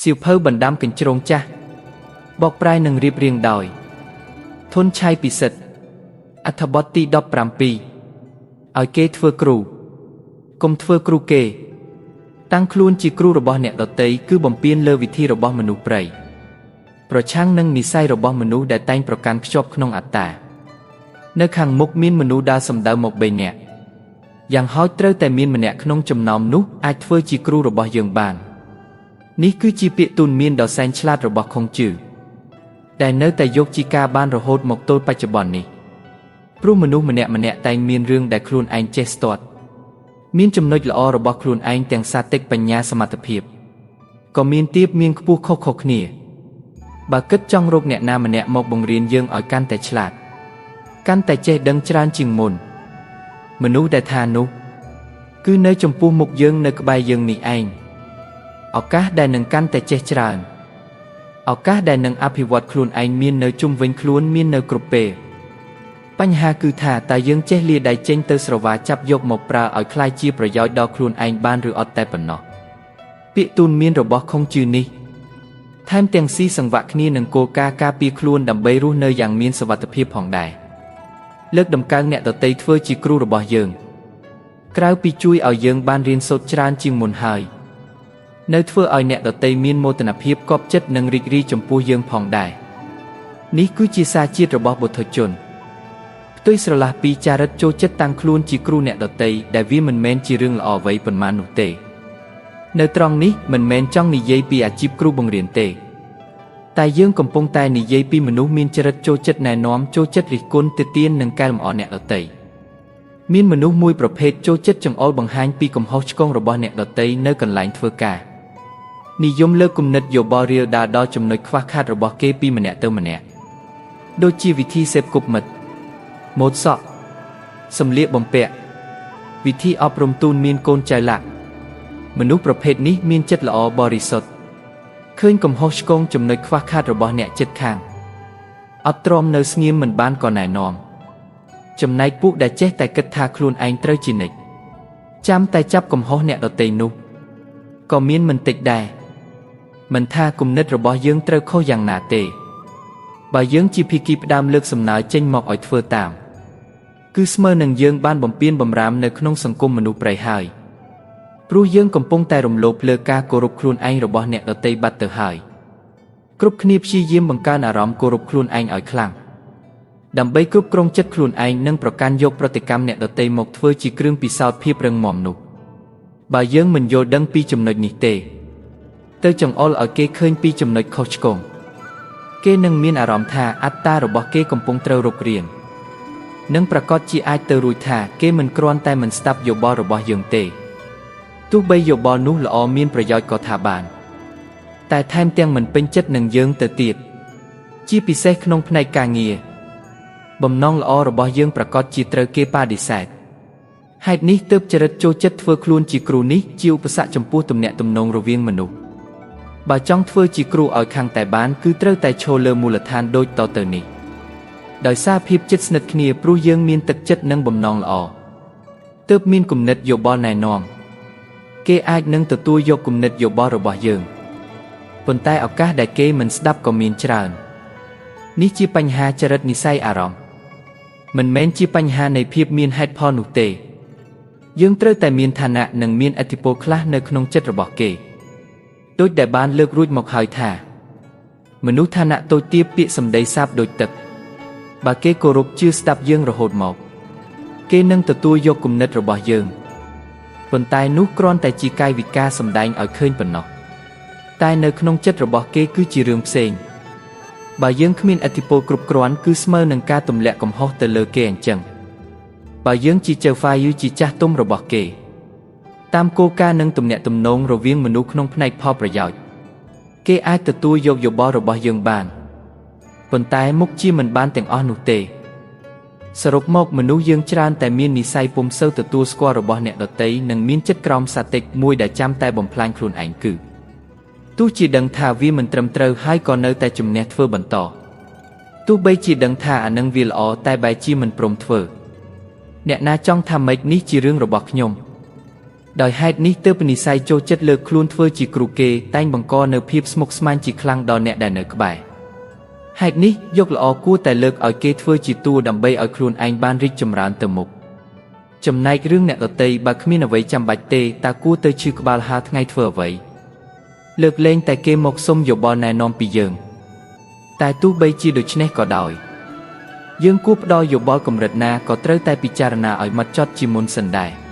សៀវភៅបណ្ដាំកញ្ជ្រោងចាស់បកប្រែនឹងរៀបរៀងដោយធនឆៃពិសិដ្ឋអត្ថបទទី17ឲ្យគេធ្វើគ្រូកុំធ្វើគ្រូគេតាំងខ្លួនជាគ្រូរបស់អ្នកដទៃគឺបំពានលើវិធីរបស់មនុស្សព្រៃប្រឆាំងនឹងនិស្ស័យរបស់មនុស្សដែលតែងប្រកាន់ខ្ជាប់ក្នុងអត្តានៅខាងមុខមានមនុស្សដើរសម្ដៅមក3នាក់យ៉ាងហោចត្រូវតែមានម្នាក់ក្នុងចំណោមនោះអាចធ្វើជាគ្រូរបស់យើងបាននេះគឺជាពាក្យទូន្មានដ៏សែនឆ្លាតរបស់ខុងជឺដែលនៅតែយកជាការបានរហូតមកទល់បច្ចុប្បន្ននេះព្រោះមនុស្សម្នាក់តែងមានរឿងដែលខ្លួនឯងចេះស្ទាត់មានចំណុចល្អរបស់ខ្លួនឯងទាំងសាតិកបញ្ញាសមត្ថភាពក៏មានទៀបមានខ្ពស់ខុសៗគ្នាបើគិតចង់រកអ្នកណាម្នាក់មកបង្រៀនយើងឲ្យកាន់តែឆ្លាតកាន់តែចេះដឹងច្រើនជាងមុនមនុស្សដែលថានោះគឺនៅចំពោះមុខយើងនៅក្បែរយើងនេះឯងឱកាសដែលនឹងកាន់តែចេះច្រើនឱកាសដែលនឹងអភិវឌ្ឍខ្លួនឯងមាននៅជុំវិញខ្លួនមាននៅគ្រប់ពេលបញ្ហាគឺថាតើយើងចេះលាដៃចេញទៅស្រវាចាប់យកមកប្រើឲ្យคล้ายជាប្រយោជន៍ដល់ខ្លួនឯងបានឬអត់តែប៉ុណ្ណោះពាក្យទូន្មានរបស់ខុងជឺនេះថែមទាំងស៊ីសង្វាក់គ្នានឹងគោលការណ៍ការពារខ្លួនដើម្បីរស់នៅយ៉ាងមានសុវត្ថិភាពផងដែរលើកដំកើងអ្នកដទៃធ្វើជាគ្រូរបស់យើងក្រៅពីជួយឲ្យយើងបានរៀនសូត្រច្រើនជាងមុនហើយនៅធ្វើឲ្យអ្នកដទៃមានមោទនភាពគប់ចិត្តនិងរីករាយចំពោះយើងផងដែរនេះគឺជាសារជាតិរបស់បុថុជនផ្ទុយស្រឡះពីចារិតចូលចិត្តតាំងខ្លួនជាគ្រូអ្នកដទៃដែលវាមិនមែនជារឿងល្អអ្វីប៉ុន្មាននោះទេនៅត្រង់នេះមិនមែនចង់និយាយពីអាជីពគ្រូបង្រៀនទេតែយើងកំពុងតែនិយាយពីមនុស្សមានចរិតចូលចិត្តណែនាំចូលចិត្តរិះគន់ទាទាននិងកែលម្អអ្នកដទៃមានមនុស្សមួយប្រភេទចូលចិត្តចង្អុលបង្ហាញពីកំហុសឆ្គងរបស់អ្នកដទៃនៅកន្លែងធ្វើការនិយមលើកគំនិតយោបល់រាលដាលដល់ចំណុចខ្វះខាតរបស់គេពីម្នាក់ទៅម្នាក់ដូចជាវិធីសេពគប់មិត្តម៉ូដសក់សម្លៀកបំពាក់វិធីអប់រំទូនមានកូនចៅឡាក់មនុស្សប្រភេទនេះមានចិត្តល្អបរិសុទ្ធឃើញកំហុសឆ្គងចំណុចខ្វះខាតរបស់អ្នកជិតខាងអត់ទ្រាំនៅស្ងៀមមិនបានក៏ណែនាំចំណែកពួកដែលចេះតែគិតថាខ្លួនឯងត្រូវជានិច្ចចាំតែចាប់កំហុសអ្នកដទៃនោះក៏មានមិនតិចដែរមិនថាគំនិតរបស់យើងត្រូវខុសយ៉ាងណាទេបើយើងជាភាគីផ្ដើមលើកសំណើចេញមកឲ្យធ្វើតាមគឺស្មើនឹងយើងបានបំពានបំរាមនៅក្នុងសង្គមមនុស្សប្រៃហើយព្រោះយើងកំពុងតែរំលោភលើការគោរពខ្លួនឯងរបស់អ្នកដទៃបាត់ទៅហើយគ្រប់គ្នាព្យាយាមបង្កើនអារម្មណ៍គោរពខ្លួនឯងឲ្យខ្លាំងដើម្បីគ្រប់គ្រងចិត្តខ្លួនឯងនិងប្រកាន់យកប្រតិកម្មអ្នកដទៃមកធ្វើជាគ្រឿងពិសោធន៍ភាពរឹងមាំនោះបើយើងមិនយល់ដឹងពីចំណុចនេះទេទៅចង្អុលឲ្យគេឃើញពីចំណុចខុសឆ្គងគេនឹងមានអារម្មណ៍ថាអត្តារបស់គេកំពុងត្រូវរុករាននិងប្រកាសជាអាចទៅរួចថាគេមិនគ្រាន់តែមិនស្ដាប់យោបល់របស់យើងទេទោះបីយោបល់នោះល្អមានប្រយោជន៍ក៏ថាបានតែថែមទាំងមិនពេញចិត្តនឹងយើងទៅទៀតជាពិសេសក្នុងផ្នែកការងារបំណងល្អរបស់យើងប្រកាសជាត្រូវគេបដិសេធហេតុនេះទើបចរិតចូលចិត្តធ្វើខ្លួនជាគ្រូនេះជាឧបសគ្គចំពោះទំនាក់ទំនងរវាងមនុស្សបើចង់ធ្វើជាគ្រូឲ្យខាងតែបានគឺត្រូវតែឈរលើមូលដ្ឋានដូចតទៅនេះដោយសារភាពជិតស្និទ្ធគ្នាព្រោះយើងមានទឹកចិត្តនិងបំណងល្អទើបមានគំនិតយោបល់ណែនាំគេអាចនឹងទទួលយកគំនិតយោបល់របស់យើងប៉ុន្តែឱកាសដែលគេមិនស្ដាប់ក៏មានច្រើននេះជាបញ្ហាចរិតនិស្ស័យអារម្មណ៍មិនមែនជាបញ្ហានៃភាពមានហេតុផលនោះទេយើងត្រូវតែមានឋានៈនិងមានឥទ្ធិពលខ្លះនៅក្នុងចិត្តរបស់គេដូចដែលបានលើករួចមកហើយថាមនុស្សឋានៈតូចទាបពាក្យសម្ដីសាបដូចទឹកបើគេគោរពជឿស្ដាប់យើងរហូតមកគេនឹងទទួលយកគំនិតរបស់យើងប៉ុន្តែនោះគ្រាន់តែជាកាយវិការសម្ដែងឲ្យឃើញប៉ុណ្ណោះតែនៅក្នុងចិត្តរបស់គេគឺជារឿងផ្សេងបើយើងគ្មានឥទ្ធិពលគ្រប់គ្រាន់គឺស្មើនឹងការទម្លាក់កំហុសទៅលើគេអញ្ចឹងបើយើងជាចៅហ្វាយឺជាចាស់ទុំរបស់គេតាមគោលការណ៍និងទំនាក់ទំនងរវាងមនុស្សក្នុងផ្នែកផលប្រយោជន៍គេអាចទទួលយកយោបល់របស់យើងបានប៉ុន្តែមុខជាមិនបានទាំងអស់នោះទេសរុបមកមនុស្សយើងច្រើនតែមាននិស្ស័យពុំសូវទទួលស្គាល់របស់អ្នកដទៃនិងមានចិត្តក្រោមសាតិកមួយដែលចាំតែបំផ្លាញខ្លួនឯងគឺទោះជាដឹងថាវាមិនត្រឹមត្រូវហើយក៏នៅតែជំនះធ្វើបន្តទោះបីជាដឹងថាអានឹងវាល្អតែបែរជាមិនព្រមធ្វើអ្នកណាចង់ថាម៉េចនេះជារឿងរបស់ខ្ញុំ ដោយហេតុនេះទើបនិស្ស័យចូលចិត្តលើកខ្លួនធ្វើជាគ្រូគេតែងបង្កនៅភាពស្មុគស្មាញជាខ្លាំងដល់អ្នកដែលនៅក្បែរហេតុនេះយកល្អគួរតែលើកឲ្យគេធ្វើជាតួដើម្បីឲ្យខ្លួនឯងបានរីកចម្រើនទៅមុខចំណែករឿងអ្នកដទៃបើគ្មានអ្វីចាំបាច់ទេតើគួរទៅឈឺក្បាលហាលថ្ងៃធ្វើអ្វីលើកលែងតែគេមកសុំយោបល់ណែនាំពីយើងតែទោះបីជាដូច្នេះក៏ដោយយើងគួរផ្ដល់យោបល់កម្រិតណាក៏ត្រូវតែពិចារណាឲ្យម៉ត់ចត់ជាមុនសិនដែរ